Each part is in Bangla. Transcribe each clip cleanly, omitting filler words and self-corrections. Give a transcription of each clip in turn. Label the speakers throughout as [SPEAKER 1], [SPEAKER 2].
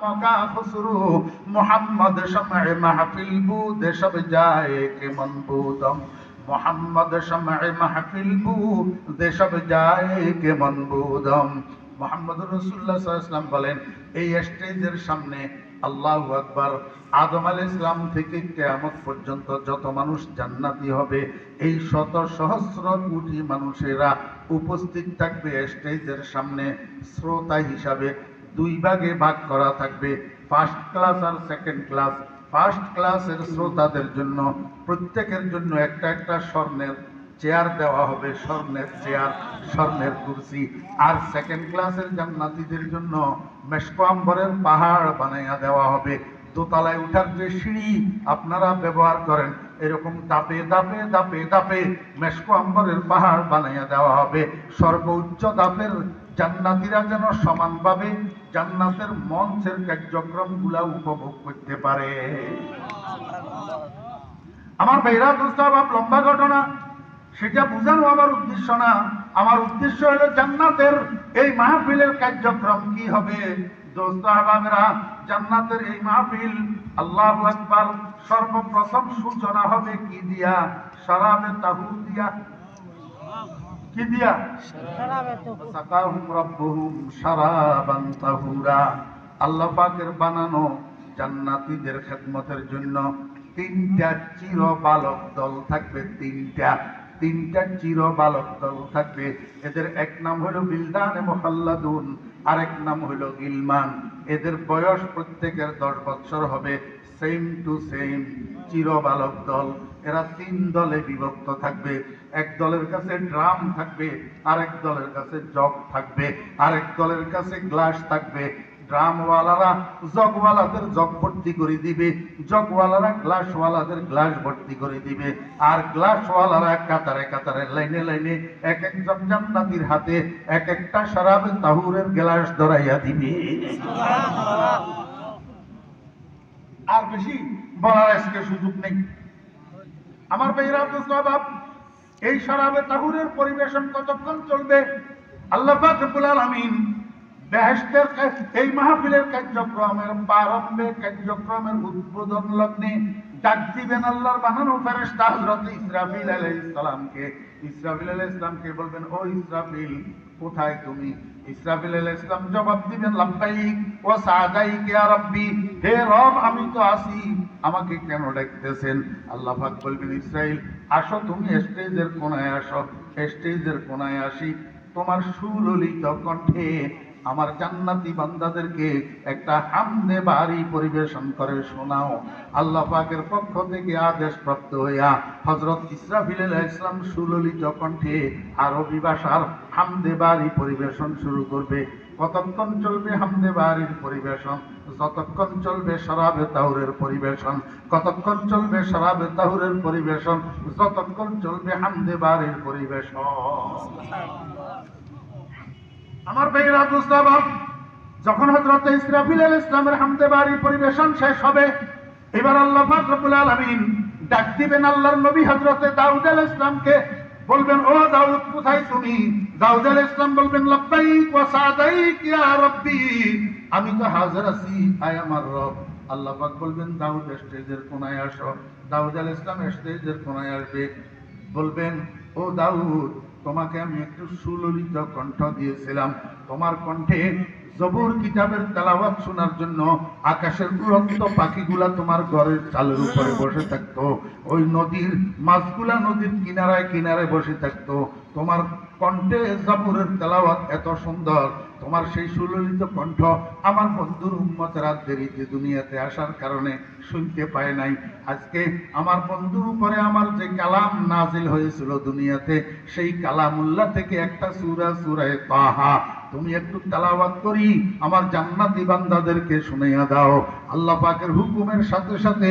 [SPEAKER 1] मौका खुसरू मोहम्मद शम्अ महफिल बूद शब जाए के मनबूदम मोहम्मद शम्अ महफिल बूद शब जाए के मनबूदम মোহাম্মদুর রাসূলুল্লাহ সাল্লাল্লাহু আলাইহি ওয়াসাল্লাম বলেন, এই স্টেজের সামনে আল্লাহু আকবার, আদম আলাইহিস সালাম থেকে কিয়ামত পর্যন্ত যত মানুষ জান্নাতি হবে, এই শত সহস্র কোটি মানুষেরা উপস্থিত থাকবে স্টেজের সামনে। শ্রোতা হিসাবে দুই ভাগে ভাগ করা থাকবে, ফার্স্ট ক্লাস আর সেকেন্ড ক্লাস। ফার্স্ট ক্লাসের শ্রোতাদের জন্য প্রত্যেকের জন্য একটা একটা স্বর্ণের চেয়ার দেওয়া হবে, স্বর্ণের চেয়ার, স্বর্ণের কুরসি। আর সেকেন্ড ক্লাসের জান্নাতীদের জন্য মেশক আম্বরের পাহাড় বানাইয়া দেওয়া হবে। দোতলায় উঠার যে সিঁড়ি আপনারা ব্যবহার করেন, এরকম দাপে দাপে দাপে দাপে মেশক আম্বরের পাহাড় বানাইয়া দেওয়া হবে। সর্বোচ্চ দাপের জান্নাতীরা যেন সমানভাবে জান্নাতের মঞ্চের কার্যক্রমগুলা উপভোগ করতে পারে। আমার ভাইরা দোস্ত, লম্বা ঘটনা, সেটা বোঝানো আমার উদ্দেশ্য না। আমার উদ্দেশ্য হলো জান্নাতের এই মাহফিলের কার্যক্রম কি হবে। দোস্ত আহবাবেরা, জান্নাতের এই মাহফিল, আল্লাহু আকবার, সর্বপ্রথম সূচনা হবে কি দিয়া? শরাবে তাহুর দিয়া। কি দিয়া? সাকাহুম রাব্বুহুম শারাবান তাহুরা। আল্লাহ পাকের বানানো জান্নাতীদের খেদমতের জন্য তিনটা চির বালক দল থাকবে। তিনটা চির বালক দল থাকবে। এদের এক নাম হলো বিলদানে মুখাল্লাদুন, আরেক নাম হলো গিলমান। এদের বয়স প্রত্যেকের 10 বছর হবে। সেম টু সেম চির বালক দল। এরা 3 দলে বিভক্ত থাকবে। এক দলের কাছে ড্রাম থাকবে, আরেক দলের কাছে জগ থাকবে, আরেক দলের কাছে গ্লাস থাকবে। ড্রামওয়ালারা জগওয়ালাদের জগ ভর্তি করে দিবে, জগওয়ালারা গ্লাসওয়ালাদের গ্লাস ভর্তি করে দিবে। আর গ্লাসওয়ালারা কাতারে কাতারে লাইনে লাইনে এক একজন জান্নাতীর হাতে এক একটা শরাবে তাহুরের গ্লাস ধরাইয়া দিবে। আর বেশি বলার আজকে সুযোগ নেই। আমার ভাইরা দোস্ত বাপ, এই শরাবে তাহুরের পরিবেশন কতক্ষণ চলবে? আল্লাহ পাক রব্বুল আলামিন বেহেশতের এই মাহফিলের কার্যক্রমের প্রারম্ভে, কার্যক্রমের উদ্বোধন লগ্নে ডাক দিবেন আল্লাহর বানানো ফেরেশতা হযরত ইসরাফিল আলাইহিস সালামকে। ইসরাফিল আলাইহিস সালামকে বলবেন, ও ইসরাফিল, কোথায় তুমি? ইসরাফিল আলাইহিস সালাম জবাব দিবেন, লাব্বাইক ওয়া সাদাইক ইয়া রাব্বি, হে রব, আমি তো আছি, আমাকে কেন ডাকতেছেন? আল্লাহ পাক বলবেন, ইসরাইল, আসো, তুমি স্টেজের কোণায় আসো। স্টেজের কোণায় আসি, তোমার সুললিত কণ্ঠে আমার জান্নাতি বান্দাদেরকে একটা হামদে বাড়ি পরিবেশন করে শোনাও। আল্লাহ পাকের পক্ষ থেকে আদেশ প্রাপ্ত হইয়া হযরত ইসরাফিল আলাইহিস সালাম সুললিত কণ্ঠে আরবি ভাষার হামদে বাড়ি পরিবেশন শুরু করবে। কতক্ষণ চলবে হামদে বাড়ির পরিবেশন? যতক্ষণ চলবে শরাবে তাহুরের পরিবেশন। কতক্ষণ চলবে শরাবে তাহুরের পরিবেশন? যতক্ষণ চলবে হামদে বাড়ির পরিবেশন। আমার ভাইরা দোস্ত বাপ, যখন হযরত ইসরাফিল আলাইহিস সালামের হামদে বাড়ি পরিবেশন শেষ হবে, এবার আল্লাহ পাক রব্বুল আলামিন ডাক দিবেন আল্লাহর নবী হযরত দাউদ আলাইহিস সালামকে। বলবেন, ও দাউদ, কোথায় তুমি? দাউদ আলাইহিস সালাম বলবেন, লাব্বাইক ওয়া সাদাইক ইয়া রাব্বি, আমি তো হাজির আছি, আয় আমার রব। আল্লাহ পাক বলবেন, দাউদ স্টেজের কোণায় আসো। দাউদ আলাইহিস সালাম স্টেজের কোণায় আসবে। বলবেন, ও দাউদ, তোমাকে আমি একটু সুললিত কণ্ঠ দিয়েছিলাম, তোমার কণ্ঠে জবুর কিতাবের তেলাওয়াত শোনার জন্য আকাশের উড়ন্ত পাখিগুলা তোমার ঘরের চালের উপরে বসে থাকতো, ওই নদীর মাছগুলা নদীর কিনারায় কিনারায় বসে থাকতো। তোমার কণ্ঠে জবুরের তেলাওয়াত এত সুন্দর, তোমার সেই সুললিত কণ্ঠ আমার বন্ধুর উম্মতেরা দেরিতে দুনিয়াতে আসার কারণে শুনতে পায় নাই। আজকে আমার বন্ধুর উপরে আমার যে কালাম নাজিল হয়েছিল দুনিয়াতে, সেই কালামুল্লাহ থেকে একটা সূরা, সূরা তাহা, তুমি একটু তেলাওয়াত করি আমার জান্নাতি বান্দাদেরকে শুনাইয়া দাও। আল্লাহ পাকের হুকুমের সাথে সাথে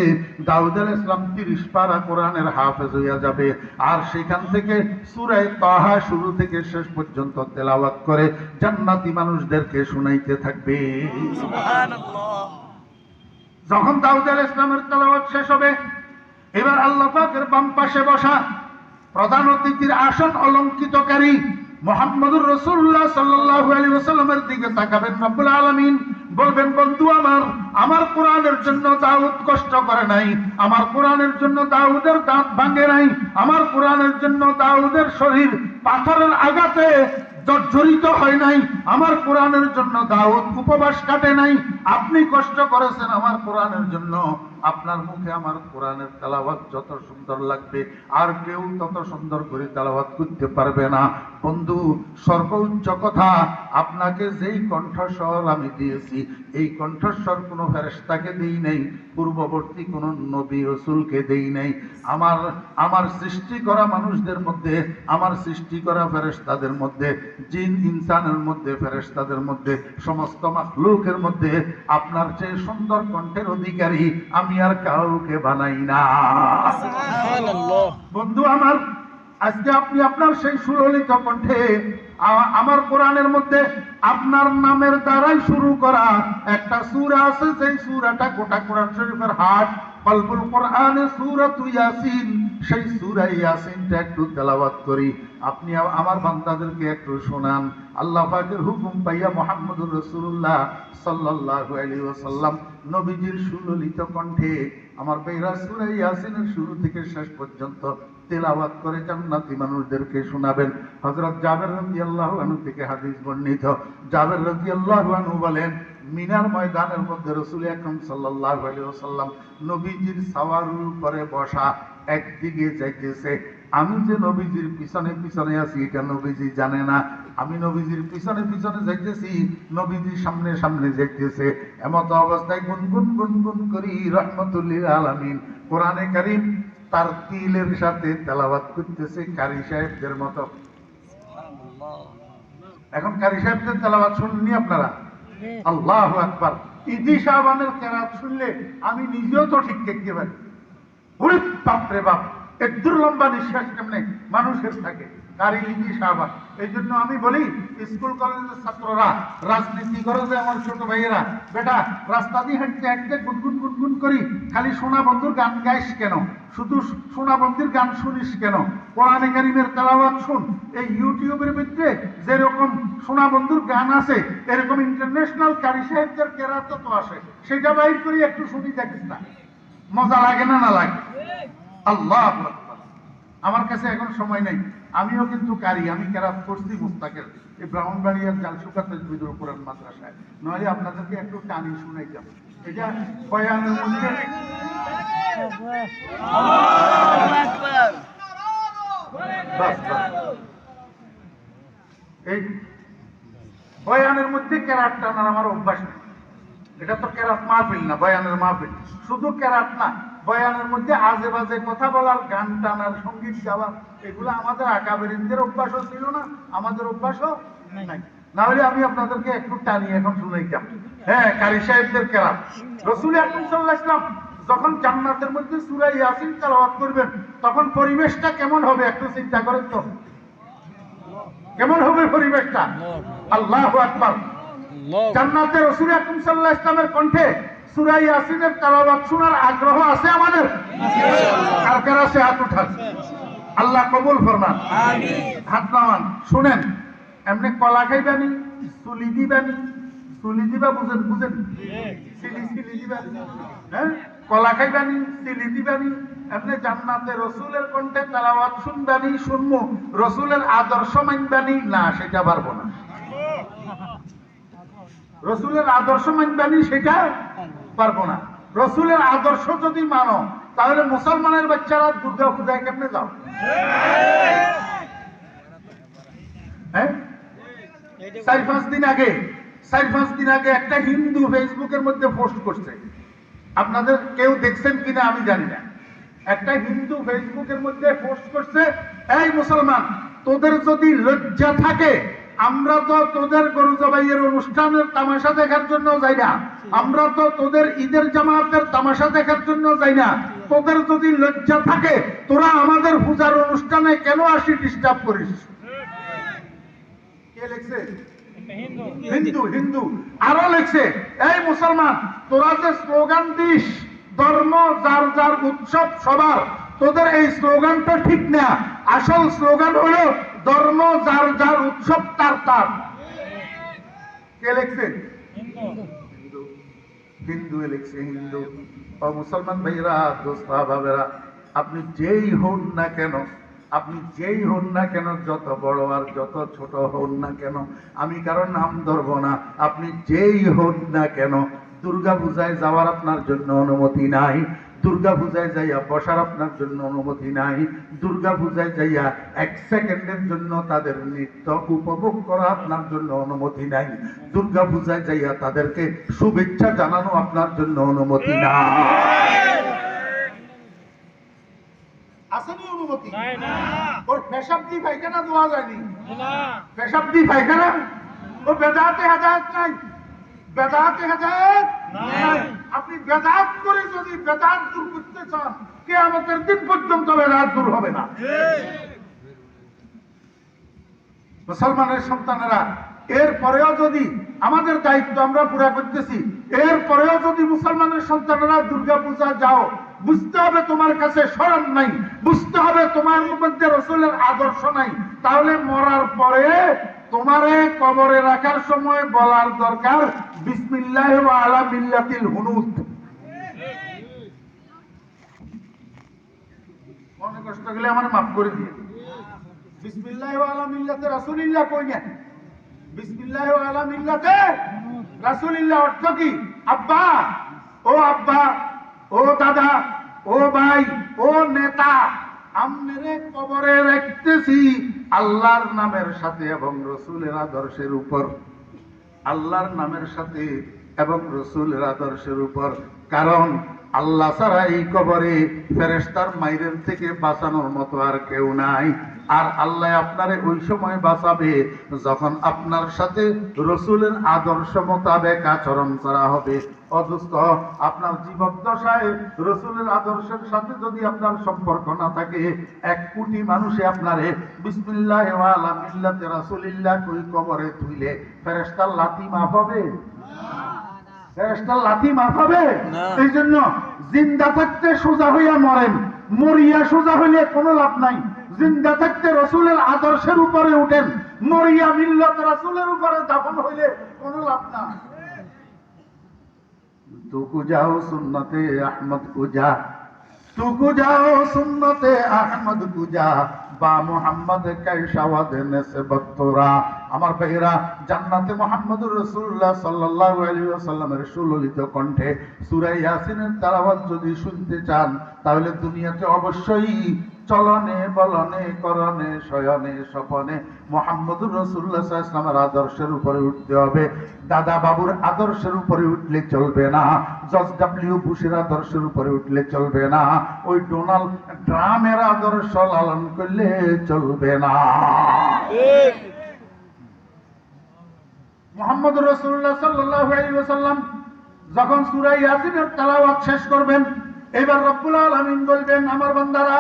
[SPEAKER 1] দাউদ আলাইহিস সালাম 30 পারা কোরআনের হাফেজ হইয়া যাবে। আর সেখান থেকে সূরা তাহা শুরু থেকে শেষ পর্যন্ত তেলাওয়াত করে জান্নাতি মানুষদেরকে শুনাইতে থাকবে। সুবহানাল্লাহ। যখন দাউদ আলাইহিস সালামের তেলাওয়াত শেষ হবে, এবার আল্লাহ পাকের বাম পাশে বসা প্রধান অতিথির আসন অলঙ্কৃতকারী মুহাম্মদুর রাসূলুল্লাহ সাল্লাল্লাহু আলাইহি ওয়াসাল্লামের দিকে তাকাবেন রব্বুল আলামিন। বলবেন বন্ধু আমার কোরআনের জন্য দাউদ কষ্ট করে নাই, আমার কোরআনের জন্য দাউদের দাঁত ভাঙে নাই, আমার কোরআনের জন্য দাউদের শরীর পাথরের আঘাতে জর্জরিত হয় নাই, আমার কোরআনের জন্য দাউদ উপবাস কাটে নাই। আপনি কষ্ট করেছেন আমার কোরআনের জন্য, আপনার মুখে আমার কোরআনের তেলাওয়াত যত সুন্দর লাগবে আর কেউ তত সুন্দর করে তেলাওয়াত করতে পারবে না। বন্ধু, সর্বোচ্চ কথা, আপনাকে যেই কণ্ঠস্বর আমি দিয়েছি এই কণ্ঠস্বর কোনো ফেরেশতাকে দেই নাই, পূর্ববর্তী কোনো নবী রাসূলকে দেই নাই। আমার সৃষ্টি করা মানুষদের মধ্যে, আমার সৃষ্টি করা ফেরেশতাদের মধ্যে, জিন ইনসানের মধ্যে, ফেরেশতাদের মধ্যে, সমস্ত মাখলুকের মধ্যে আপনার চেয়ে সুন্দর কণ্ঠের অধিকারী আমি আর কাউকে বানাই না। বন্ধু আজকে আপনি আপনার সেই সুললিত কণ্ঠে আমার কোরআনের মধ্যে আপনার নামের দ্বারাই শুরু করা একটা সূরা আছে, সেই সূরাটা গোটা কোরআন শরীফের হাট কলবুল কোরআনে সূরাতু ইয়াসিন, সেই সূরা ইয়াসিনটা একটু তেলাওয়াত করি, আপনি আমার বান্দাদেরকে একটু শোনান। আল্লাহ পাকের হুকুম পাইয়া মুহাম্মদুর রাসূলুল্লাহ সাল্লাল্লাহু আলাইহি ওয়াসাল্লাম নবীজির সুললিত কণ্ঠে আমার ভাইরা সূরা ইয়াসিনের শুরু থেকে শেষ পর্যন্ত তেলাওয়াত করে জান্নাতি মানুষদেরকে শোনাবেন। হযরত জাবের রাদিয়াল্লাহু আনহু থেকে হাদিস বর্ণিত, জাবের রাদিয়াল্লাহু আনহু বলেন, মিনার ময়দানের মধ্যে রাসূল আকরাম সাল্লাল্লাহু আলাইহি ওয়াসাল্লাম নবীজির সাওয়ারের উপরে বসা, একদিকে যাইতেছে, আমি যে নবীজির পিছনে পিছনে আছি এটা নবীজি জানে না, আমি নবীজির পিছনে পিছনে যাইতেছি, নবীজির সামনে সামনে যাইতেছে। এমত অবস্থায় গুনগুন গুনগুন করি রাহমাতুল লিল আলামিন কোরআনে কারীম তার তিলের সাথে তেলাওয়াত করতেছে কারি সাহেবদের মতো। এখন কারি সাহেবদের তেলাওয়াত শুননি আপনারা? আল্লাহু আকবার। ইদি শাবানের কেরাত শুনলে আমি নিজেও তো ঠিক দেখতে পারি। ওরে বাপ রে বাপ, একদূর লম্বা নিঃশ্বাস কেমনে মানুষের থাকে কারি ইদি শাবান। এই জন্য আমি বলি স্কুল কলেজের ছাত্ররা, রাজনীতি করে যে আমার ছোট ভাইয়েরা, বেটা রাস্তা দিয়ে হাঁটতে হাঁটতে গুনগুন গুনগুন করি খালি সোনা বন্ধুর গান গাইস কেন, শুধু সোনা বন্ধুর গান শুনিস কেন? কোরআনে কারীমের তেলাওয়াত শুন। এই ইউটিউবের ভিতরে যেরকম সোনা বন্ধুর গান আছে এরকম ইন্টারন্যাশনাল কারি সাহেবদের কেরাত তো আসে, সেটা বাইর করি একটু শুনি, দেখিস না মজা লাগে না না লাগে? আল্লাহু আকবার। আমার কাছে এখন সময় নাই, আমিও কিন্তু কারি, আমি কেরাত করছি মুস্তাকের এই ব্রাহ্মণবাড়িয়ার জালসুকা তাজবিদুল কোরআন মাদ্রাসায়, নইলে আপনাদেরকে একটু টানি শুনাইতাম। এটা বয়ানের মধ্যে এই বয়ানের মধ্যে কেরাত টানার আমার অভ্যাস নেই। এটা তো কেরাত মাহফিল না, বয়ানের মাহফিল। শুধু কেরাত না, বয়ানের মধ্যে আজে বাজে কথা বলার, গান টানার, সঙ্গীত গাওয়ার, এগুলো আমাদের আকাবেরিনদের অভ্যাসও ছিল না, আমাদের অভ্যাসও নাই। না হলে আমি আপনাদেরকে একটু টানি এখন শুনাইতাম। হ্যাঁ, কারি সাহেবদের কেরাত। রাসূল আকরাম সাল্লাল্লাহু আলাইহি ওয়াসাল্লাম যখন জান্নাতের মধ্যে সূরা ইয়াসিন তেলাওয়াত করবেন তখন পরিবেশটা কেমন হবে একটু চিন্তা করেন তো। কেমন হবে পরিবেশটা? আল্লাহু আকবার। জান্নাতে রাসূল আকরাম সাল্লাল্লাহু আলাইহি ওয়াসাল্লামের কণ্ঠে সূরা ইয়াসিনের তেলাওয়াত শোনার আগ্রহ আছে আমাদের? কার কার আছে হাত উঠান। আল্লাহ কবুল ফরমান, আমিন। হাত নামান। শুনেন, এমনি কলা খাইবানি, চুলি দিবানি, চুলি দিবা বুঝেন? বুঝেন? সিলি সিলি দিবানি, হ্যাঁ, কলা খাইবানি, সিলি দিবানি, এমনি জান্নাতে রাসূলের কণ্ঠে তেলাওয়াত শুনবানি, শুনমু, রাসূলের আদর্শ মানবানি না, সেটা পারবো না। রাসূলের আদর্শ মানবানি সেটা পারবো না। রাসূলের আদর্শ যদি মানো তাহলে মুসলমানের বাচ্চারা দুর্গা পূজায় কেমনে যাও? হ্যাঁ, 4-5 দিন আগে একটা হিন্দু ফেসবুকের মধ্যে পোস্ট করছে, আপনাদের কেউ দেখছেন কিনা আমি জানি না। একটা হিন্দু ফেসবুকের মধ্যে পোস্ট করছে, এই মুসলমান, তোদের যদি লজ্জা থাকে, আমরা তো তোদের গরু জবাইয়ের অনুষ্ঠানের তামাশা দেখার জন্য যাই না, আমরা তো তোদের ঈদের জামাতের তামাশা দেখার জন্য যাই না, তোদের যদি লজ্জা থাকে তোরা আমাদের পূজার অনুষ্ঠানে কেন আসি ডিস্টার্ব করিস? কে লিখছে? হিন্দু। আরো লিখছে, এই মুসলমান, তোরা যে স্লোগান দিস ধর্ম যার যার উৎসব সবার, তোদের এই স্লোগানটা ঠিক না, আসল স্লোগান হলো ধর্ম যার যার উৎসব তার তার। কে লিখছে? হিন্দু লিখছে হিন্দু। ও মুসলমান ভাইরা, দোস্তা বাবেরা, আপনি যেই হন না কেন, আপনি যেই হন না কেন, যত বড় আর যত ছোট হন না কেন, আমি কারোর নাম ধরবো না, আপনি যেই হন না কেন, দুর্গা পূজায় যাওয়ার আপনার জন্য অনুমতি নাই, দুর্গা পূজায় যাইয়া বসার আপনার জন্য অনুমতি নাই, দুর্গা পূজায় যাইয়া এক সেকেন্ডের জন্য তাদের নৃত্য উপভোগ করা আপনার জন্য অনুমতি নাই, দুর্গা পূজায় যাইয়া তাদেরকে শুভেচ্ছা জানানো আপনার জন্য অনুমতি নাই। আসেনি অনুমতি? ওর পেশাব দিয়ে পায়খানা ধোয়া যায়নি, পেশাব দিয়ে পায়খানা, ও বেদাতে হাজাত নাই, বেদাতে হাজাত নাই। আপনি বেদাত করে যদি বেদাত দূর করতে চান, কিয়ামতের দিন পর্যন্ত বেদাত দূর হবে না। মুসলমানের সন্তানেরা, এরপরেও যদি আমাদের দায়িত্ব আমরা পুরা করতেছি, এরপরেও যদি মুসলমানের সন্তানেরা দুর্গা পূজা যাও, বুঝতে হবে তোমার কাছে শরম নাই, বুঝতে হবে তোমার মধ্যে রাসূলের আদর্শ নাই, তাহলে মরার পরে তোমারে কবরে রাখার সময় বলার দরকার বিসমিল্লাহ ওয়া আলা মিল্লাতিল হুনুদ। মনে কষ্ট গেলে আমার মাফ করে দিয়ে, বিসমিল্লাহ ওয়া আলা মিল্লাতে রাসূলিল্লাহ কই না, বিসমিল্লাহ ওয়া আলা মিল্লাতে রাসূলিল্লাহ অর্থ কি? আব্বা, ও আব্বা, ও দাদা, ও ভাই, ও নেতা, আমনেরে কবরে রাখতেছি আল্লাহর নামের সাথে এবং রাসূলের আদর্শের উপর, আল্লাহর নামের সাথে এবং রাসূলের আদর্শের উপর। কারণ আল্লাহ ছাড়া এই কবরে ফেরেশতার মাইরের থেকে বাঁচানোর মতো আর কেউ নাই। আর আল্লাহ আপনারে ওই সময় বাঁচাবে যখন আপনার সাথে রাসূলের আদর্শ মোতাবেক আচরণ করা হবে। অদুস্ত, আপনার জীবদ্দশায় রাসূলের আদর্শের সাথে যদি আপনার সম্পর্ক না থাকে, 1 কোটি মানুষে আপনারে বিসমিল্লাহ ওয়া আলা মিল্লাতে রাসূলিল্লাহ কই কবরে তুইলে ফেরেশতার লাথি মাফ হবে? ফেরেশতার লাথি মাফ হবে? এই জন্য জিন্দা থাকতে সোজা হইয়া মরেন, মরিয়া সোজা হইলে কোনো লাভ নাই। জিন্দা থাকতে রাসূলের আদর্শের উপরে উঠেন, মরিয়া মিল্লাত রাসূলের উপরে দাফন হইলে কোনো লাভ না। तुकु जाओ सुन्नते अहमद कुजा, तुकु जाओ सुन्नते अहमद कुजा, বা মুহাম্মদ কাইশাওয়াদ নিসবত তোরা। আমার ভাইরা, জান্নাতে মুহাম্মদুর রাসূলুল্লাহ সাল্লাল্লাহু আলাইহি ওয়াসাল্লামের সুললিত কণ্ঠে সূরা ইয়াসিনের তেলাওয়াত যদি শুনতে চান, তাহলে দুনিয়াতে অবশ্যই চলনে বলনে করণে শয়নে স্বপনে মুহাম্মদুর রাসূলুল্লাহ সাল্লাল্লাহু আলাইহি ওয়াসাল্লামের আদর্শের উপরে উঠতে হবে। দাদা বাবুর আদর্শের উপরে উঠলে চলবে না, জর্জ ডব্লিউ বুশের আদর্শের উপরে উঠলে চলবে না, ওই ডোনাল্ড ট্রাম্পের আদর্শ লালন করলে চলবে না। মুহাম্মদুর রাসূলুল্লাহ সাল্লাল্লাহু আলাইহি ওয়াসাল্লাম যখন সূরা ইয়াসিনের তেলাওয়াত শেষ করবেন, এবার রব্বুল আলামিন বলবেন, আমার বান্দারা,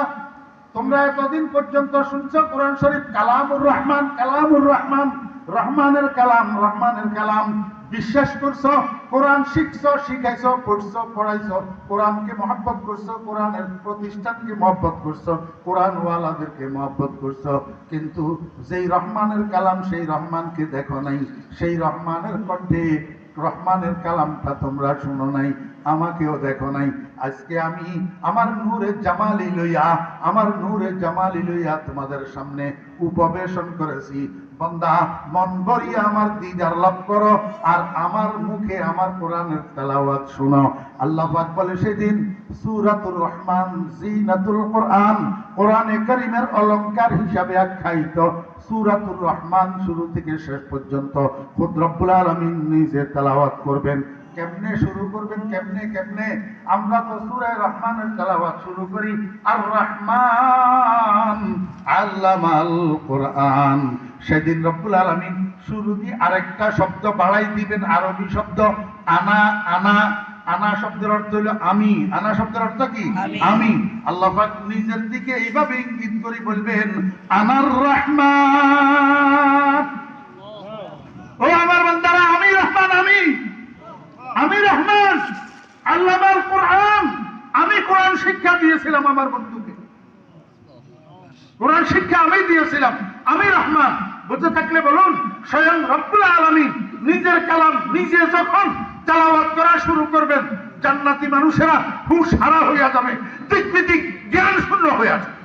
[SPEAKER 1] তোমরা এতদিন পর্যন্ত শুনছো কোরআন শরীফ কালামুর রহমান, কালামুর রহমান, রহমানের কালাম, রহমানের কালাম, বিশ্বাস করছো, কোরআন শিখছো, শিখাইছো, পড়ছো, পড়াইছো, কোরআনকে মহব্বত করছো, কোরআনের প্রতিষ্ঠানকে মহব্বত করছো, কোরআন ওয়ালাদেরকে মহব্বত করছো, কিন্তু যেই রহমানের কালাম সেই রহমানকে দেখো নাই, সেই রহমানের কণ্ঠে রহমানের কালামটা তোমরা শুনো নাই, আমাকেও দেখো নাই। আজকে আমি আমার নূরে জামালি লইয়া, আমার নূরে জামালি লইয়া তোমাদের সামনে উপবেশন করেছি। বান্দা, মন ভরিয়া আমার দিদার লাভ করো আর আমার মুখে আমার কোরআনের তেলাওয়াত শুনো। আল্লাহ পাক বলে, সেদিন সূরাতুর রহমান জিনাতুল কোরআন, কোরআনে কারীমের অলংকার হিসাবে আখ্যায়িত সূরাতুর রহমান শুরু থেকে শেষ পর্যন্ত খুদ রব্বুল আলামিন নিজে তেলাওয়াত করবেন। কেমনে শুরু করবেন? কেমনে কেমনে? আমরা তো সূরা রহমানের তেলাওয়াত শুরু করি, আর রহমান আল্লামাল কোরআন। সেদিন রব্বুল আলামিন শুরু দিয়ে আরেকটা শব্দ বাড়াই দিবেন, আরবি শব্দ আনা। আনা, আনা শব্দের অর্থ হলো আমি। আনা শব্দের অর্থ কি? আমি। আল্লাহ পাক নিজের দিকে এইভাবে ইঙ্গিত করে বলবেন, আনার রহমান। ও আমার বান্দারা, আমি রহমান, আমি রহমান। আল্লামাল কোরআন, আমি কোরআন শিক্ষা দিয়েছিলাম আমার বন্ধুকে, কোরআন শিক্ষা আমি দিয়েছিলাম, আমি রহমান। বুঝে থাকলে বলুন, স্বয়ং রব্বুল আলামিন নিজের কালাম নিজে যখন তেলাওয়াত করা শুরু করবেন, জান্নাতি মানুষেরা হুঁশ হারা হইয়া যাবে, দিক জ্ঞান শূন্য হইয়া যাবে।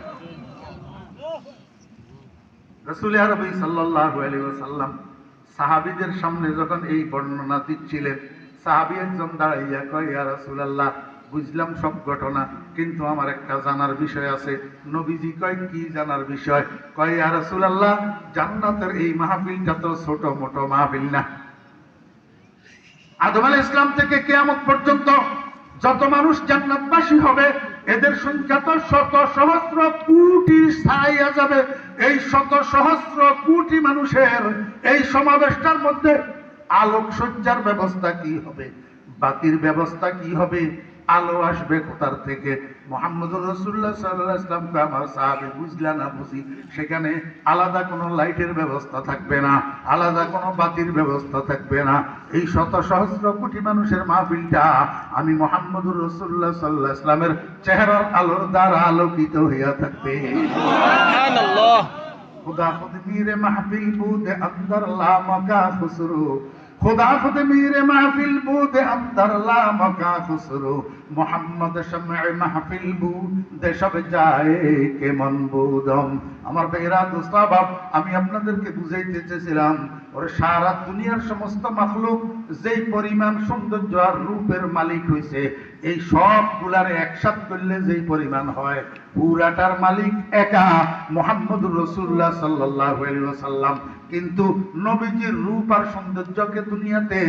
[SPEAKER 1] রাসূল আরবি সাল্লাল্লাহু আলাইহি ওয়াসাল্লাম সাহাবীদের সামনে যখন এই বর্ণনা দিচ্ছিলেন, সাহাবী একজন দাঁড়াইয়া কয়, ইয়া রাসূলুল্লাহ, বুঝলাম সব ঘটনা, কিন্তু আমার একটা জানার বিষয় আছে। নবীজি কয়, কি জানার বিষয়? কয়, ইয়া রাসূলুল্লাহ, জান্নাতের এই মাহফিলটা তো ছোট মোটো মাহফিল না। আদম আলাইহিস সালাম থেকে কিয়ামত পর্যন্ত যত মানুষ জান্নাতবাসী হবে, এদের সংখ্যা তো শত সহস্র কোটি ছাড়াইয়া যাবে। এই শত সহস্র কোটি মানুষের এই সমাবেশটার মধ্যে আলোকসজ্জার ব্যবস্থা কি হবে, বাতির ব্যবস্থা কি হবে, আলো আসবে কোথার থেকে? মুহাম্মদুর রাসূলুল্লাহ সাল্লাল্লাহু আলাইহি ওয়াসাল্লাম কয়, আমার সাহাবী বুঝলা না বুঝি, সেখানে আলাদা কোনো লাইটের ব্যবস্থা থাকবে না, আলাদা কোনো বাতির ব্যবস্থা থাকবে না। এই শত সহস্র কোটি মানুষের মাহফিলটা আমি মুহাম্মদুর রাসূলুল্লাহ সাল্লাল্লাহু আলাইহি ওয়াসাল্লামের চেহারার আলোর দ্বারা আলোকিত হইয়া থাকবে। সুবহানাল্লাহ। खुदा खुद मेरे महफिल बूद अंदर ला मका खुसरू, खुदा खुद मेरे महफिल बूद अंदर ला मका खुसरू, मोहम्मद शम्अ महफिल बूद सब जाए के मन बुदम। আমার ভাইরা দোস্ত বাপ, আমি আপনাদেরকে বুঝাইতে চেয়েছিলাম, ওর সারা দুনিয়ার সমস্ত মাখলুক যেই পরিমাণ সৌন্দর্য আর রূপের মালিক হইছে, এই সবগুলার একসাথ করলে যেই পরিমাণ হয়, পুরাটার মালিক একা মুহাম্মদুর রাসূলুল্লাহ সাল্লাল্লাহু আলাইহি ওয়াসাল্লাম। কিন্তু নবীজির রূপ আর সৌন্দর্যকে দুনিয়াতে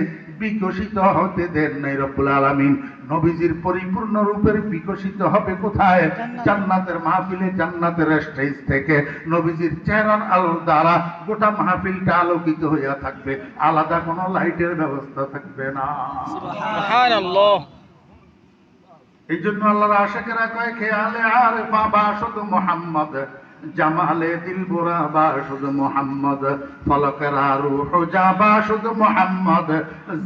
[SPEAKER 1] বিকশিত হতে দেন নাই রব্বুল আলামিন। নবীজির পরিপূর্ণ রূপের বিকশিত হবে কোথায়? জান্নাতের মাহফিলে, জান্নাতের স্টেজ থেকে নবীজির চেহারার আলোর দ্বারা গোটা মাহফিলটা আলোকিত হইয়া থাকবে, আলাদা কোনো লাইটের ব্যবস্থা থাকবে না। সুবহানাল্লাহ। এই জন্য আল্লাহর আশিকেরা কয়, খেয়ালে আর বাবা শুধু মুহাম্মদ, জামালে দিলবরা বা শুধু মুহাম্মদ, ফলকেরা রূহ জাবা শুধু মুহাম্মদ,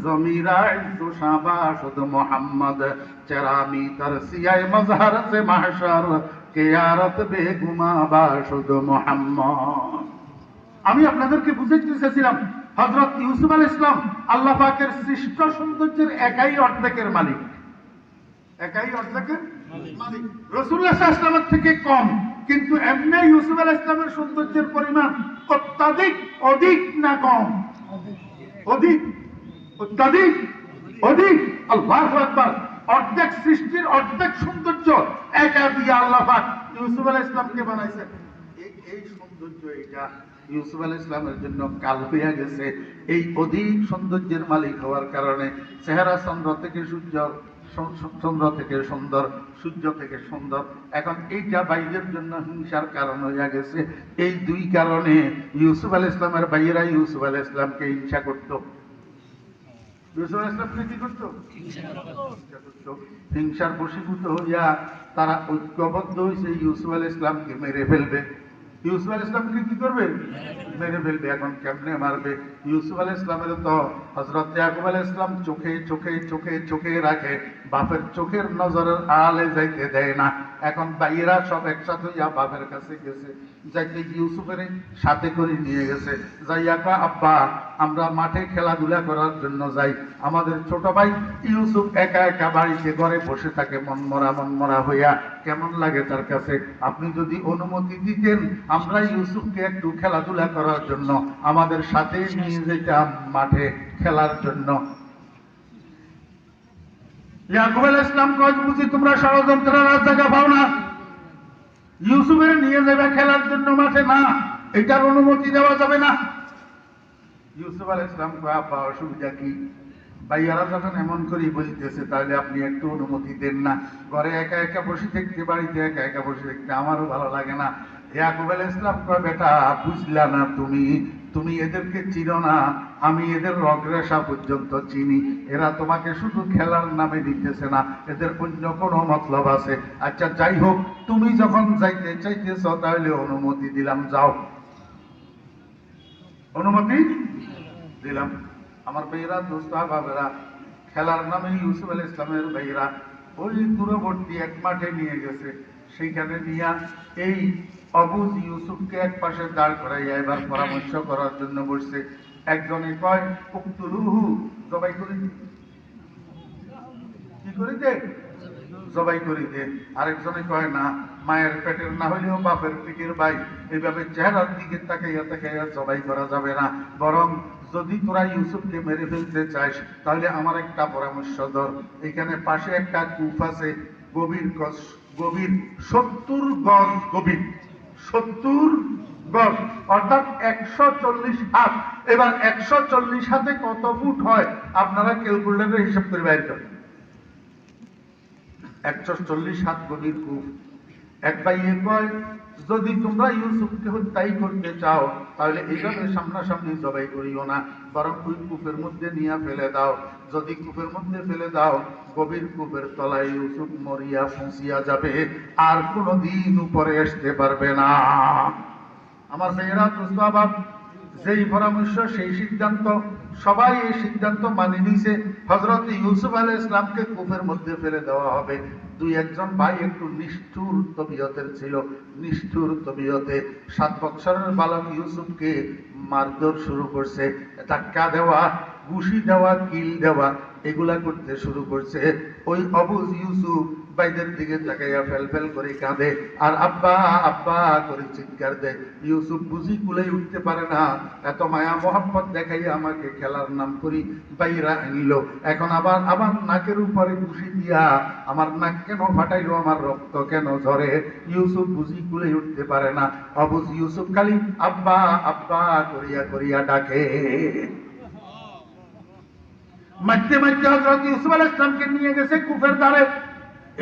[SPEAKER 1] জমিরা ইসুশা বা শুধু মুহাম্মদ, চেরামি তরসিয়ায়ে মজহর সে মাহশর, কিয়ারত বেগুমা বা শুধু মুহাম্মদ। আমি আপনাদেরকে বুঝাইতে চেয়েছিলাম, হযরত ইউসুফ আলাইহিস সালাম আল্লাহ পাকের সৃষ্ট সৌন্দর্যের একাই অর্ধেকের মালিক, একাই অর্ধেকের মালিক, রাসূলুল্লাহ সাল্লাল্লাহু আলাইহি ওয়াসাল্লামের থেকে কম। কিন্তু এমনি ইউসুফ আলাইহিস সালামের সৌন্দর্যের পরিমাণ অত্যাধিক, অধিক না কম? অধিক, অত্যাধিক, অধিক। আল্লাহু আকবার। অর্ধেক সৃষ্টির অর্ধেক সৌন্দর্য একা দিয়ে আল্লাহ পাক ইউসুফ আলাইহিস সালামকে বানাইছেন। এই সৌন্দর্য এটা ইউসুফ আলাইহিস সালামের জন্য কাল হইয়া গেছে। এই অধিক সৌন্দর্যের মালিক হওয়ার কারণে চেহারা চন্দ্র থেকে সূর্য, চন্দ্র থেকে সুন্দর, সূর্য থেকে সুন্দর। এখন এইটা বাইরের জন্য হিংসার কারণ হইয়া গেছে। এই দুই কারণে ইউসুফ আলাইহিস সালামের ভাইয়েরা ইউসুফ আলাইহিস সালামকে হিংসা করত। ইউসুফ আলাইহিস সালামকে কি করত? হিংসার বশীভূত হইয়া তারা ঐক্যবদ্ধ হয়েছে ইউসুফ আলাইহিস সালামকে মেরে ফেলবে। ইউসুফ আলাইহিস সালামকে কি করবে? মেরে ফেলবে। এখন কেমনে মারবে? ইউসুফ আলাইহিস সালামের তো হযরত ইয়াকুব আলাইহিস সালাম চোখে চোখে চোখে চোখে রাখে, বাপের চোখের নজরের আড়ালে যাইতে দেয় না। এখন ভাইয়েরা সব একসাথে হইয়া বাপের কাছে গেছে, যাইতে ইউসুফের সাথে করে নিয়ে গেছে। যাইয়া কয়, আব্বা, আমরা মাঠে খেলাধুলা করার জন্য যাই, আমাদের ছোট ভাই ইউসুফ একা একা বাড়িতে ঘরে বসে থাকে মন মরা হইয়া, কেমন লাগে তার কাছে? আপনি যদি অনুমতি দিতেন, আমরা ইউসুফকে একটু খেলাধুলা করার জন্য আমাদের সাথে নিয়ে যেতাম মাঠে খেলার জন্য। ইয়াকুব আলাইহিস সালাম কয়, বুঝি তোমরা ষড়যন্ত্রের জায়গা পাও না? ইউসুফের নিয়ে যাবে খেলার জন্য মাঠে? না, এটার অনুমতি দেওয়া যাবে না। ইউসুফ আলাইহিস সালাম কয়, আব্বা, অসুবিধা কি? ভাইয়ারা যখন এমন করেই বলতেছে, তাহলে আপনি একটু অনুমতি দেন না। ঘরে একা একা বসে থাকতে, বাড়িতে একা একা বসে থাকতে আমারও ভালো লাগে না। ইয়াকুব আলাইহিস সালাম কয়, বেটা, বুঝলা না তুমি এদেরকে চিনো না, আমি এদের রগরেশা পর্যন্ত চিনি। এরা তোমাকে শুধু খেলার নামে দিতেছে না, এদের অন্য কোনো মতলব আছে। আচ্ছা, যাই হোক, তুমি যখন যাইতে চাইতেছ, তাহলে অনুমতি দিলাম, যাও। অনুমতি দিলাম। আমার ভাইয়েরা, দোস্ত বাবেরা, খেলার নামে ইউসুফ আলাইহিস সালামের ভাইয়েরা ওই দূরবর্তী এক মাঠে নিয়ে গেছে। সেইখানে নিয়ে এই অবুজ ইউসুফকে এক পাশে দাঁড় করাইয়া এবার পরামর্শ করার জন্য বসছে। একজনে কয়, উকতুলুহু, জবাই করে দিন। করি দে, জবাই করি দে। আরেকজনে কয় না, মায়ের পেটের না হইলেও বাপের পিঠের ভাই, এইভাবে চেহারার দিকে তাকাইয়া তাকাইয়া জবাই করা যাবে না। বরং যদি তোরা ইউসুফকে মেরে ফেলতে চাস, তাহলে আমার একটা পরামর্শ ধর। এখানে পাশে একটা কূপ আছে, গভীর 70 গজ গভীর, 70 গজ, অর্থাৎ 140 হাত। এবার 140 হাতে কত ফুট হয় আপনারা ক্যালকুলেটরে হিসাব করে বাইর করেন। 140 হাত গভীর কূপ। এক ভাইয়ে কয়, যদি তোমরা ইউসুফকে হত্যাই করতে চাও, তাহলে এইভাবে সামনাসামনি জবাই করিও না, বরং ওই কূপের মধ্যে নিয়ে ফেলে দাও। যদি কূপের মধ্যে ফেলে দাও, গভীর কূপের তলায় ইউসুফ মরিয়া ফুঁসিয়া যাবে, আর কোনোদিন উপরে আসতে পারবে না। আমার ভাইয়েরা, দোস্ত আবাব, যেই পরামর্শ সেই সিদ্ধান্ত, সবাই এই সিদ্ধান্ত মানি নিছে। হযরত ইউসুফ আলাইহিস সালামকে কূপের মধ্যে ফেলে দেওয়া হবে। দুই একজন ভাই একটু নিষ্ঠুর তবিয়তের ছিল, নিষ্ঠুর তবিয়তে 7 বছরের বালক ইউসুফকে মারধর শুরু করছে, ধাক্কা দেওয়া, ঘুষি দেওয়া, কিল দেওয়া, এগুলা করতে শুরু করছে। ওই অবুজ ইউসুফ ভাইদের দিকে তাকাইয়া ফেল ফেল করে কাঁদে, আর আব্বা আব্বা করে চিৎকার দেয়। ইউসুফ বুঝি কুলাই উঠতে পারে না, এত মায়া মোহাম্মত দেখাইয়া আমাকে খেলার নাম করি বাইরা আনলো, এখন আবার আমার নাকের উপরে ঘুষি দিয়া আমার নাক কেন ফাটাইলো, আমার রক্ত কেন ঝরে। ইউসুফ বুঝি কুলাই উঠতে পারে না। অবুজ ইউসুফ খালি আব্বা আব্বা করিয়া করিয়া ডাকে। মাঝে মাঝে হযরত ইউসুফ আলাইহিস সালামকে নিয়ে গেছে কূপের ধারে।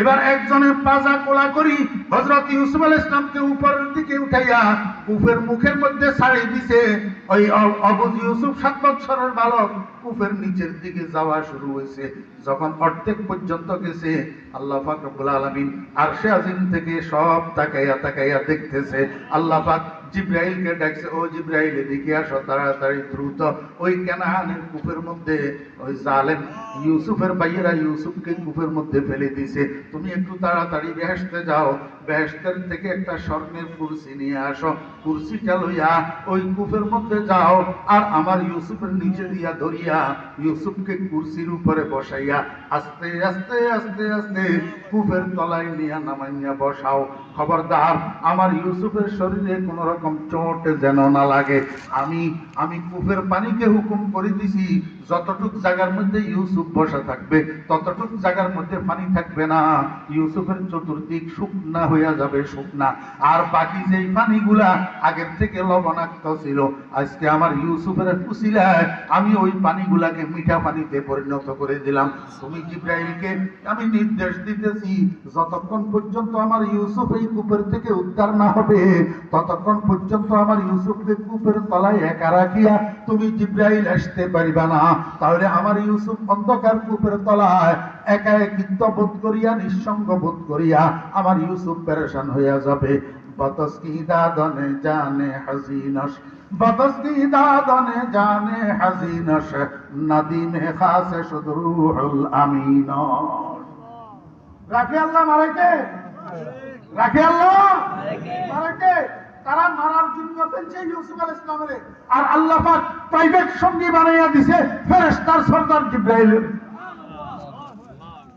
[SPEAKER 1] এবার একজনের পাজা কোলা করি হযরত ইউসুফ আলাইহিস সালামকে উপরের দিকে উঠাইয়া কূপের মুখের মধ্যে ছাড়ি দিছে। ওই অবুজ ইউসুফ 7 বছরের বালক কূপের নিচের দিকে যাওয়া শুরু হয়েছে। যখন অর্ধেক পর্যন্ত গেছে, আল্লাহ পাক রব্বুল আলামিন আরশে আজিম থেকে সব তাকাইয়া তাকাইয়া দেখতেছে। আল্লাহ পাক জিব্রাইলকে ডাকছে, ও জিব্রাইল এদিকে আসো তাড়াতাড়ি দ্রুত। ওই কানানের কূপের মধ্যে ওই জালেম ইউসুফের ভাইয়েরা ইউসুফকে কূপের মধ্যে ফেলে দিয়েছে, তুমি একটু তাড়াতাড়ি বেহেশতে যাও, বেহেশতের থেকে একটা স্বর্ণের কুরসি নিয়ে আসো, কুরসিটা লইয়া ওই কূপের মধ্যে যাও, আর আমার ইউসুফের নিচে দিয়া ধরিয়া ইউসুফকে কুরসির উপরে বসাইয়া আস্তে আস্তে আস্তে আস্তে কূপের তলায় নিয়ে নামাইয়া বসাও। খবরদার আমার ইউসুফের শরীরে কোন রকম চোট যেন না লাগে। আমি কূপের পানিকে হুকুম করে দিছি, যতটুক জায়গার মধ্যে ইউসুফ বসা থাকবে ততটুক জায়গার মধ্যে পানি থাকবে না, ইউসুফের চতুর্দিক শুকনা হইয়া যাবে, শুকনা। আর বাকি যেই পানিগুলা আগের থেকে লবণাক্ত ছিল, আজকে আমার ইউসুফের উসিলায় আমি ওই পানিগুলাকে মিঠা পানিতে পরিণত করে দিলাম। তুমি জিব্রাইলকে আমি নির্দেশ দিতেছি, যতক্ষণ পর্যন্ত আমার ইউসুফ এই কূপের থেকে উদ্ধার না হবে, ততক্ষণ পর্যন্ত আমার ইউসুফকে কূপের তলায় একা রাখিয়া তুমি জিব্রাইল আসতে পারিবা না। তাহলে আমার ইউসুফ অন্ধকার কূপের তলায় একা একিত্ব বোধ করিয়া, নিঃসঙ্গ বোধ করিয়া আমার ইউসুফ পেরেশান হইয়া যাবে। বতস কি দাদনে জানে হাজিনস, বতস কি দাদনে জানে হাজিনস, নদীমে খাসে শুধু রূহুল আমিন। রাখে আল্লাহ মারাকে, রাখে আল্লাহ মারাকে। তারা মারার জন্য ফেলছে ইউসুফ আলাইহিস সালামের, আর আল্লাহ পাক প্রাইভেট সঙ্গী বানাইয়া দিছে ফেরেশতার সরদার জিব্রাইল।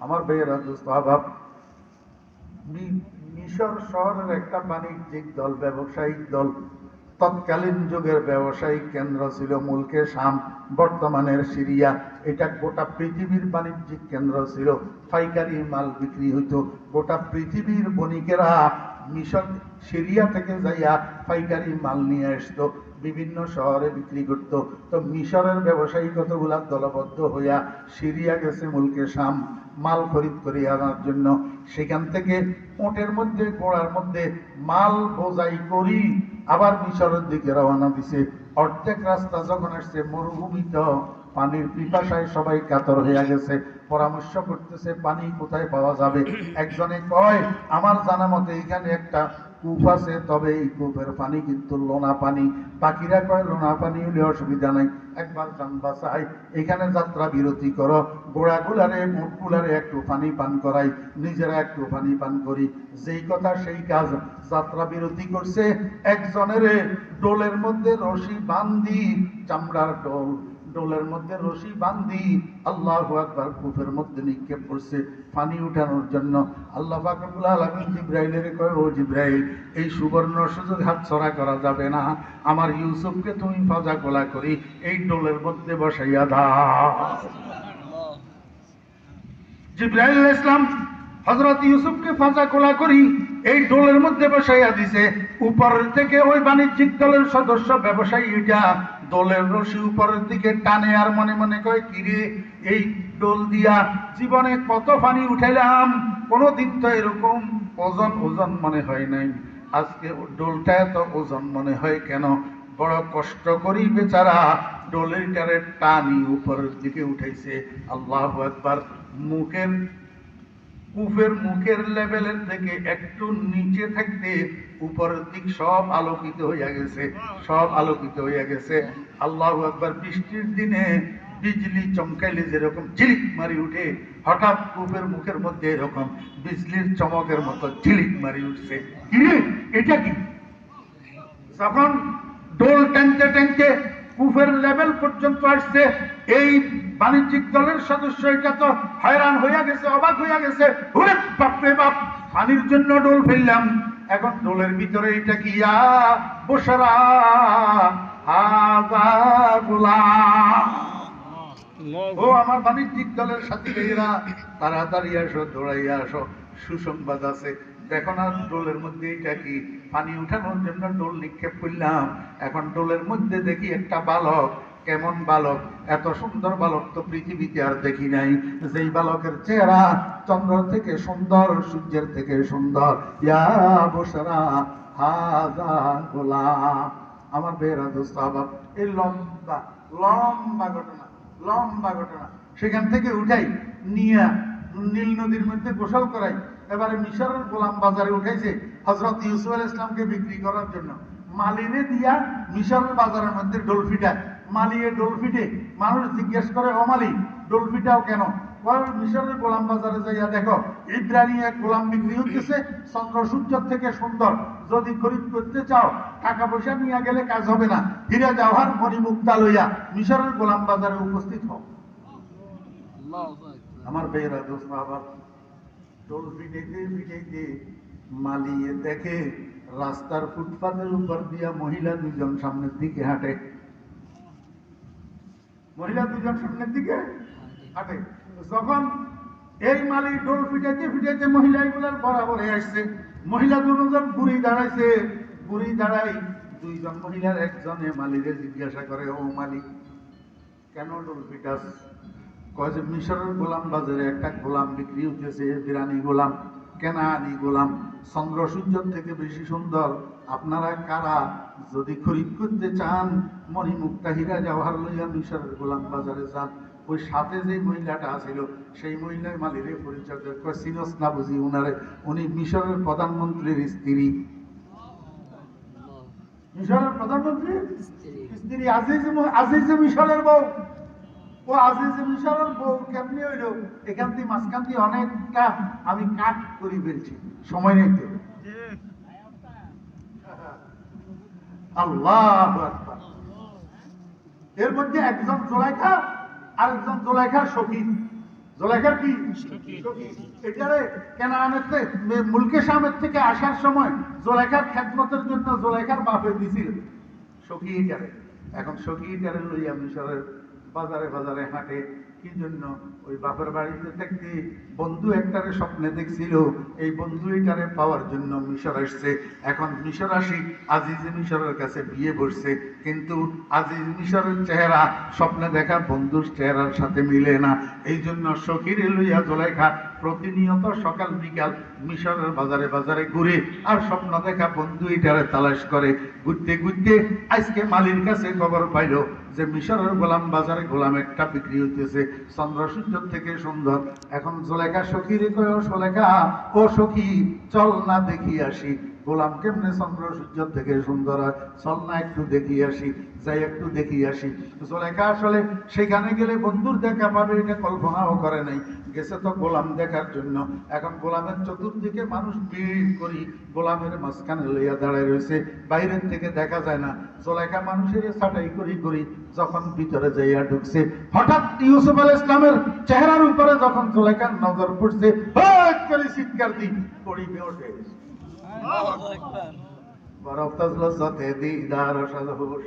[SPEAKER 1] আমার ভাইয়েরা, দোস্ত আহবাব, মিশর শহরের একটা বাণিজ্যিক দল, ব্যবসায়িক দল, তৎকালীন যুগের ব্যবসায়িক কেন্দ্র ছিল মুলকে শাম, বর্তমানের সিরিয়া। এটা গোটা পৃথিবীর বাণিজ্যিক কেন্দ্র ছিল, পাইকারি মাল বিক্রি হইতো। গোটা পৃথিবীর বণিকেরা মিশর সিরিয়া থেকে যাইয়া পাইকারি মাল নিয়ে আসতো, বিভিন্ন শহরে বিক্রি করত। তো মিশরের ব্যবসায়ী কতগুলা দলবদ্ধ হইয়া সিরিয়া গেছে মুলকে শাম মাল খরিদ করে আনার জন্য। সেখান থেকে ওটের মধ্যে, ঘোড়ার মধ্যে মাল বোঝাই করি আবার মিশরের দিকে রওনা দিছে। অর্ধেক রাস্তা যখন আসছে, মরুভূমিত পানির পিপাসায় সবাই কাতর হইয়া গেছে, পরামর্শ করতেছে পানি কোথায় পাওয়া যাবে। একজনে কয়, আমার জানা মতে এখানে একটা কূপ আছে, তবে এই কূপের পানি কিন্তু লোনা পানি। বাকিরা কয় লোনা পানি হলে অসুবিধা নাই, একবার জান বাঁচাই, এখানে যাত্রা বিরতি করো, ঘোড়াগুলারে মুখগুলারে একটু পানি পান করাই, নিজেরা একটু পানি পান করি। যেই কথা সেই কাজ, যাত্রা বিরতি করছে। একজনের ডোলের মধ্যে রশি বান্ধি, চামড়ার ডোল, ডোলের মধ্যে রশি বান্ধি আল্লাহু আকবার কূপের মধ্যে নিক্ষেপ করছে পানি উঠানোর জন্য। আল্লাহ পাক রব্বুল আলামিন জিবরাইলের কয়, ও জিবরাইল, এই সুবর্ণ সুযোগ হাতছাড়া করা যাবে না। আমার ইউসুফকে তুমি ফাজা গোলা করি এই ডোলের মধ্যে বসাইয়া দাও। জিবরাইল আলাইহিস সালাম হযরত ইউসুফকে ফাজা গোলা করি এই ডোলের মধ্যে বসাইয়া দিছে। উপর থেকে ওই বাণিজ্যিক দলের সদস্য ব্যবসায়ীটা দোলের রশি উপরের দিকে টানে আর মনে মনে কয়, কিরে, এই ডোল দিয়া জীবনে কত পানি উঠাইলাম, কোনোদিন তো এরকম ওজন মনে হয় নাই, আজকে ডোলটা এত ওজন মনে হয় কেন? বড় কষ্ট করি বেচারা ডোলের টারে টানি উপরের দিকে উঠাইছে। আল্লাহু আকবার। কূপের মুখের লেভেলের থেকে একটু নিচে থাকতে উপরের দিক সব আলোকিত হইয়া গেছে, সব আলোকিত হইয়া গেছে। আল্লাহু আকবার। বৃষ্টির দিনে বিজলি চমকাইলে যেরকম ঝিলিক মারি উঠে, হঠাৎ কূপের মুখের মধ্যে এরকম বিজলির চমকের মতো ঝিলিক মারি উঠছে। কি এটা কি? যখন ডোল টানতে টানতে কূপের লেভেল পর্যন্ত আসছে, এই বাণিজ্যিক দলের সদস্য এটা তো হয়রান হইয়া গেছে, অবাক হইয়া গেছে। ওরে বাপরে বাপ, পানির জন্য ডোল ফেললাম, এখন ডোলের ভিতরে এটা কি? বসরা হাযা গোলাম। ও আমার বাণিজ্যিক দলের সাথী ভাইয়েরা, তাড়াতাড়ি আসো, দৌড়াইয়া আসো, সুসংবাদ আছে। দেখো না ডোলের মধ্যে এটা কি? পানি উঠানোর জন্য ডোল নিক্ষেপ করলাম, এখন ডোলের মধ্যে দেখি একটা বালক। কেমন বালক? এত সুন্দর বালক তো পৃথিবীতে আর দেখি নাই। যেই বালকের চেহারা চন্দ্র থেকে সুন্দর, সূর্যের থেকে সুন্দর। ইয়া বসরা হাযা গোলাম। আমার বেরা দোস্ত আবাব, এই লম্বা লম্বা ঘটনা, লম্বা ঘটনা সেখান থেকে উঠাই নিয়ে নীল নদীর মধ্যে গোসল করাই। এবারে মিশরের গোলাম বাজারে উঠাইছে হযরত ইউসুফ আলাইহিস সালামকে বিক্রি করার জন্য। মালিরে দিয়া মিশরের বাজারের মধ্যে ডলফিটা, মালিয়ে ডলফিটে। মানুষ জিজ্ঞেস করে, ও মালি, ডলফিটাও কেন? মিশরের গোলাম বাজারে যাইয়া দেখো, ইব্রানি এক গোলাম বিক্রি হচ্ছে, চন্দ্র সূর্য থেকে সুন্দর। যদি খরিদ করতে চাও, টাকা পয়সা নিয়ে গেলে কাজ হবে না, হীরা জওহর মণিমুক্তা লইয়া মিশরের গোলাম বাজারে উপস্থিত হও। আমার বেয়েরা দোস্ত আবার ডোল ফিটাইতে ফিটাইতে মালিয়ে দেখে রাস্তার ফুটপাতের উপর দিয়া মহিলা দুজন সামনের দিকে হাঁটে। মহিলা দুজন সামনের দিকে হাঁটে। যখন এই মালিক ডোল ফিটাইতে ফিটাইতে মহিলা এগুলার বরাবরে আসছে, মহিলা দুজন বুড়ি দাঁড়াইছে। বুড়ি দাঁড়াই দুইজন মহিলার একজনে মালিরে জিজ্ঞাসা করে, ও মালিক, কেন ডোল ফিটাস? কয় যে মিশরের গোলাম বাজারে একটা গোলাম বিক্রি হইতেছে, বিরানি গোলাম, কেনানি গোলাম, চন্দ্র সূর্যের থেকে বেশি সুন্দর। আপনারা কারা? যদি খরিদ করতে চান, মণিমুক্তা হীরা জওহর লইয়া মিশরের গোলাম বাজারে যান। ওই সাথে যে মহিলাটা আছিল, সেই মহিলার মালিরে পরিচয় দেয়। সিনস না বুঝি উনারে, উনি মিশরের প্রধানমন্ত্রীর স্ত্রী। মিশরের প্রধানমন্ত্রীর স্ত্রী আজিজ মিশরের বউ। ও আজিজ মিশরের বউ কেমনি হইল? এখান থেকে মাঝখান দিয়ে অনেকটা আমি কাট করি ফেলছি, সময় নেই তো। আল্লাহু আকবার। এর মধ্যে একজন জোলাইখা, আরেকজন জোলাইখার সখী। জোলাইখার কি সখী? এটারে কেনানের মুলকে শামের থেকে আসার সময় জোলাইখার খেদমতের জন্য জোলাইখার বাপে দিছিল সখী এটারে। এখন সখী এটারে লইয়া মিশরের বাজারে বাজারে হাঁটে। কি জন্য? ওই বাপের বাড়িতে থাকতে বন্ধু একটারে স্বপ্নে দেখছিল, এই বন্ধু এটারে পাওয়ার জন্য মিশর আসছে। এখন মিশর আসি আজিজ মিশরের কাছে বিয়ে বসছে, কিন্তু আজিজ মিশরের চেহারা স্বপ্নে দেখা বন্ধুর চেহারার সাথে মিলে না। এই জন্য সখীরে লইয়া জোলাইখা প্রতিনিয়ত সকাল বিকাল মিশরের বাজারে বাজারে ঘুরে আর স্বপ্ন দেখা বন্ধু এটারে তালাশ করে। ঘুরতে ঘুরতে আজকে মালির কাছে খবর পাইল যে মিশরের গোলাম বাজারে গোলাম একটা বিক্রি হইতেছে, চন্দ্র সূর্য থেকে সুন্দর। এখন জোলেখা সখীরে কয়, ও জোলেখা, ও সখী, চল না দেখি আসি গোলাম কেমনে চন্দ্র সূর্য থেকে সুন্দর হয়, চল না একটু দেখি আসি, যাই একটু দেখি আসি। জোলেখা আসলে সেখানে গেলে বন্ধুর দেখা পাবে এটা কল্পনাও করে নাই, গেছে তো গোলাম দেখার জন্য। এখন গোলামের চতুর্দিকে মানুষ ভিড় করি, গোলামের মাঝখানে লইয়া দাঁড়ায় রয়েছে, বাইরের থেকে দেখা যায় না। জোলেখা মানুষের ছাটাই করি করি যখন ভিতরে যাইয়া ঢুকছে, হঠাৎ ইউসুফ আলাইহিস সালামের চেহারার উপরে যখন জুলাইখার নজর পড়ছে, হঠাৎ করে চিৎকার দিয়ে পড়ি বেহুশ হয়ে গেছে। বরফতাজ লজ্জাতে দিদার সাজহুশ,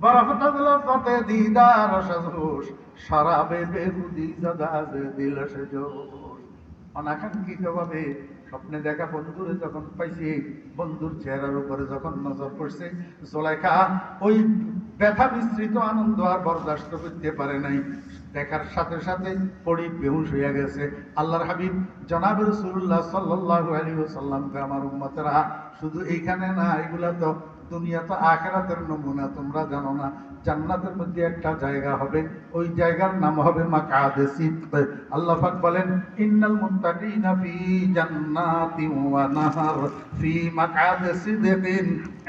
[SPEAKER 1] বরফতাজ লজ্জাতে দিদার সাজহুশ, শরাবে বেহুদি জাদাজ দিলশ জোশ। অনাকাঙ্ক্ষিত ভাবে স্বপ্নে দেখা বন্ধুরে যখন পাইছে, বন্ধুর চেহারার উপরে যখন নজর পড়ছে, জুলাইখা ওই ব্যথা মিশ্রিত আনন্দ আর বরদাস্ত করতে পারে নাই, দেখার সাথে সাথে পড়ি বেহুশ হইয়া গেছে। আল্লাহর হাবিব জনাব রাসূলুল্লাহ সাল্লাল্লাহু আলাইহি ওয়াসাল্লামকে, আমার উম্মতেরা শুধু এইখানে না, এগুলা তো দুনিয়া তো আখিরাতের নমুনা, তোমরা জানো না জান্নাতের মধ্যে একটা জায়গা হবে, ওই জায়গার নাম হবে মাকআদে সিদক। আল্লাহ পাক বলেন, ইন্নাল মুত্তাকিনা ফি জান্নাতিন ওয়া নাহার ফি মাকআদে সিদকিন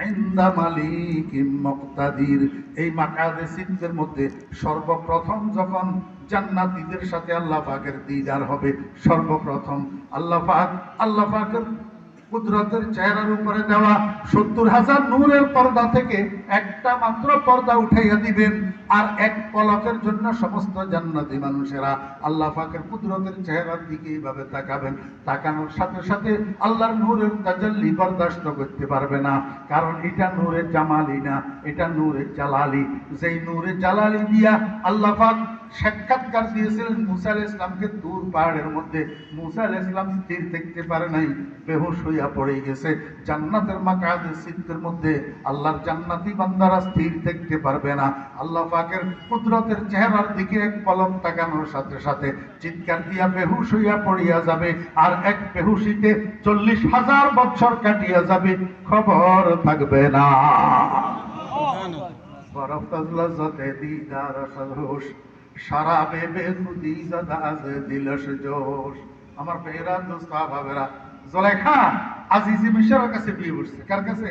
[SPEAKER 1] ইনদা মালিকিন মুকতাদির। এই মাকআদে সিদকের মধ্যে সর্বপ্রথম যখন জান্নাতীদের সাথে আল্লাহ পাকের দিদার হবে, সর্বপ্রথম আল্লাহ পাকের কুদরতের চেহারার উপরে দেওয়া 70,000 নূরের পর্দা থেকে একটা মাত্র পর্দা উঠাইয়া দিবেন, আর এক পলকের জন্য সমস্ত জান্নাতি মানুষেরা আল্লাহ পাকের কুদরতের চেহারার দিকে এইভাবে তাকাবেন। তাকানোর সাথে সাথে আল্লাহর নূরের তাজাল্লি বরদাস্ত করতে পারবে না, কারণ এটা নূরে জামালি না, এটা নূরে জালালি। যেই নূরে জালালি দিয়া আল্লাহ পাক সাক্ষাৎকার দিয়েছিলেন মুসা আলাইহিস সালামকে দূর পাহাড়ের মধ্যে, মুসা আলাইহিস সালাম স্থির থাকতে পারে নাই, বেহুশ হইয়া পড়ে গেছে। জান্নাতের মাকআদে সিদকের মধ্যে আল্লাহর জান্নাতি বান্দারা স্থির থাকতে পারবে না, আল্লাহ পাকের কুদরতের চেহারার দিকে এক পলক তাকানোর সাথে সাথে চিৎকার দিয়া বেহুশ হইয়া পড়িয়া যাবে, আর এক বেহুশিতে 40,000 বছর কাটিয়া যাবে, খবর থাকবে না। বরফতাজ লজ্জাতে দিদার সাজহুশ, শরাবে বেহুদি জাদাজ দিলশ জোশ। আমার পেরা দোস্ত বাবেরা, জুলাইখা আজিজে মিশরের কাছে বিয়ে করছে। কার কাছে?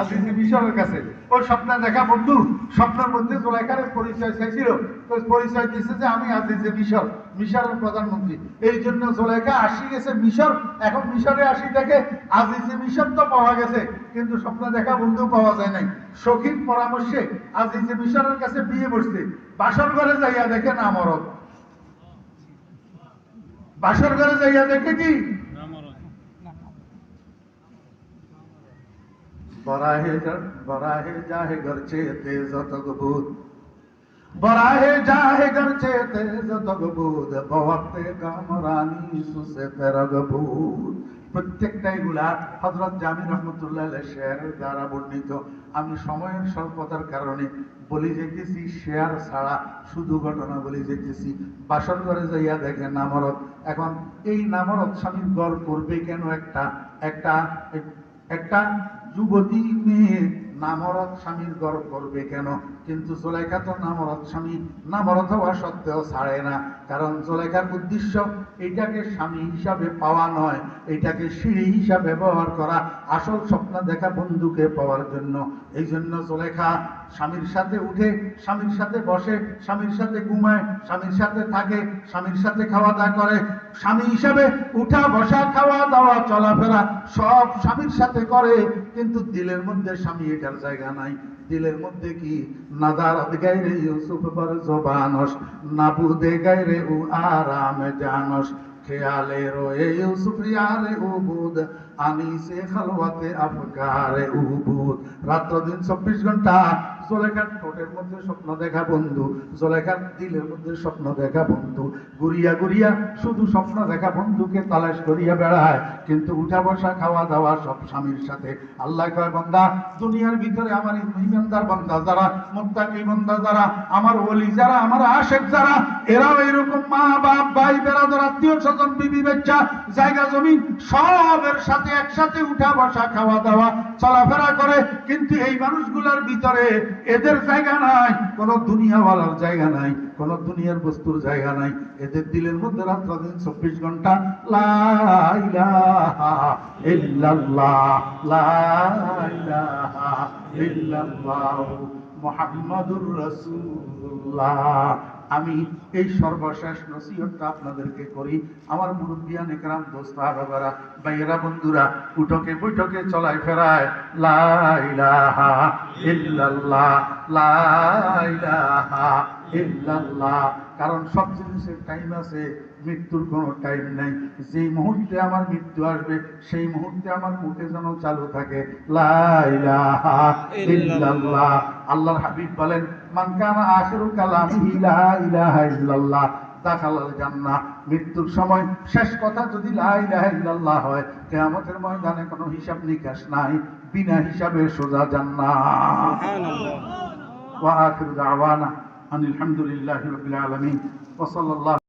[SPEAKER 1] আজিজে মিশরের কাছে। ওই স্বপ্নে দেখা বন্ধু, স্বপ্নের মধ্যে জুলাইখার পরিচয় চাইছিল, তো পরিচয় দিয়েছে যে আমি আজিজে মিশর, মিশরের প্রধানমন্ত্রী। এই জন্য জুলাইখা আসি গেছে মিশর, এখন মিশরে আসি দেখে আজিজে মিশর তো পাওয়া গেছে, কিন্তু স্বপ্নে দেখা বন্ধু পাওয়া যায় নাই। সখীর পরামর্শে আজিজে মিশরের কাছে বিয়ে বসছে। বাসর ঘরে যাইয়া দেখে না মরদ, বাসর ঘরে যাইয়া দেখে কি बराहे जाहे घरचे तेज तगबूत, बराहे जाहे घरचे तेज तगबूत, बवक्ते कामरानी सुसे तेरगबूत। প্রত্যেকটাই গুলা হযরত জামি রহমতুল্লাহ আলাইহি শেয়ারের দ্বারা বর্ণিত। আমি সময়ের স্বল্পতার কারণে বলি যেতেছি শেয়ার ছাড়া, শুধু ঘটনা বলি যেতেছি। বাসর ঘরে যাইয়া দেখে নামরত। এখন এই নামরত স্বামীর গড় করবে কেন? একটা যুবতী মেয়ে নামরত স্বামীর গর্ব করবে কেন? কিন্তু জুলাইখা তো নামরত স্বামী, নামরত হওয়া সত্ত্বেও ছাড়ে না, কারণ জুলাইখার উদ্দেশ্য এটাকে স্বামী হিসাবে পাওয়া নয়, এটাকে সিঁড়ি হিসাবে ব্যবহার করা, আসল স্বপ্ন দেখা বন্ধুকে পাওয়ার জন্য। এই জন্য জুলাইখা স্বামীর সাথে উঠে, স্বামীর সাথে বসে, স্বামীর সাথে ঘুমায়, স্বামীর সাথে থাকে, স্বামীর সাথে খাওয়া দাওয়া করে। স্বামী হিসাবে উঠা বসা, খাওয়া দাওয়া, চলাফেরা সব স্বামীর সাথে করে, কিন্তু দিলের মধ্যে স্বামী এটার জায়গা নাই। দিলের মধ্যে কি নাদারত গায়রে ইউসুফ পর জবানস, নাবুদে গায়রে উ আরাম জানস, খেয়ালে রয়ে ইউসুফ ইয়ারে উবুদ, আনিসে খালওয়াতে আফকারে উবুদ। রাত্র দিন 24 ঘন্টা জুলাইখার ঠোঁটের মধ্যে স্বপ্ন দেখা বন্ধু, জুলাইখার দিলের মধ্যে স্বপ্ন দেখা বন্ধু, ঘুরিয়া ঘুরিয়া শুধু স্বপ্ন দেখা বন্ধুকে তালাশ করিয়া বেড়ায়, কিন্তু উঠা বসা খাওয়া দাওয়া সব স্বামীর সাথে। আল্লাহ কয়, বান্দা দুনিয়ার ভিতরে আমার ইমানদার বান্দা যারা, মুত্তাকি বান্দা যারা, আমার ওলি যারা, আমার আশেক যারা, এরাও এরকম মা বাপ ভাই বেরাদর আত্মীয় স্বজন বিবি বাচ্চা জায়গা জমি সবের সাথে একসাথে উঠা বসা খাওয়া দাওয়া চলাফেরা করে, কিন্তু এই মানুষগুলোর ভিতরে এদের জায়গা নাই, কোন দুনিয়াওয়ালার জায়গা নাই, কোন দুনিয়ার বস্তুর জায়গা নাই। এদের দিলের মধ্যে রাত্র দিন 24 ঘন্টা লা ইলাহা ইল্লাল্লাহ, লা ইলাহা ইল্লাল্লাহ মুহাম্মাদুর রাসূলুল্লাহ, আমি এই সর্বশেষ নসিহতটা আপনাদেরকে করি। আমার মুরব্বিয়ান একরাম, দোস্ত বাবারা, ভাইয়েরা, বন্ধুরা, উঠোকে বৈঠকে চলায় ফেরায় লা ইলাহা ইল্লাল্লাহ, লা ইলাহা ইল্লাল্লাহ। কারণ সব জিনিসের টাইম আছে, মৃত্যুর কোনো টাইম নাই। যেই মুহূর্তে আমার মৃত্যু আসবে সেই মুহূর্তে আমার মুখে যেন চালু থাকে লা ইলাহা ইল্লাল্লাহ। আল্লাহর হাবিব বলেন, মান কানা আখিরু কালামিহি লা ইলাহা ইল্লাল্লাহ দাখালাল জান্নাহ। মৃত্যুর সময় শেষ কথা যদি লা ইলাহা ইল্লাল্লাহ হয়, কিয়ামতের ময়দানে কোনো হিসাব নিকাশ নাই, বিনা হিসাবে সোজা জান্নাত। সুবহানাল্লাহ। ওয়া আখিরু দাওয়ানা আনিল হামদুলিল্লাহি রাব্বিল আলামিন ওয়া সাল্লাল্লাহু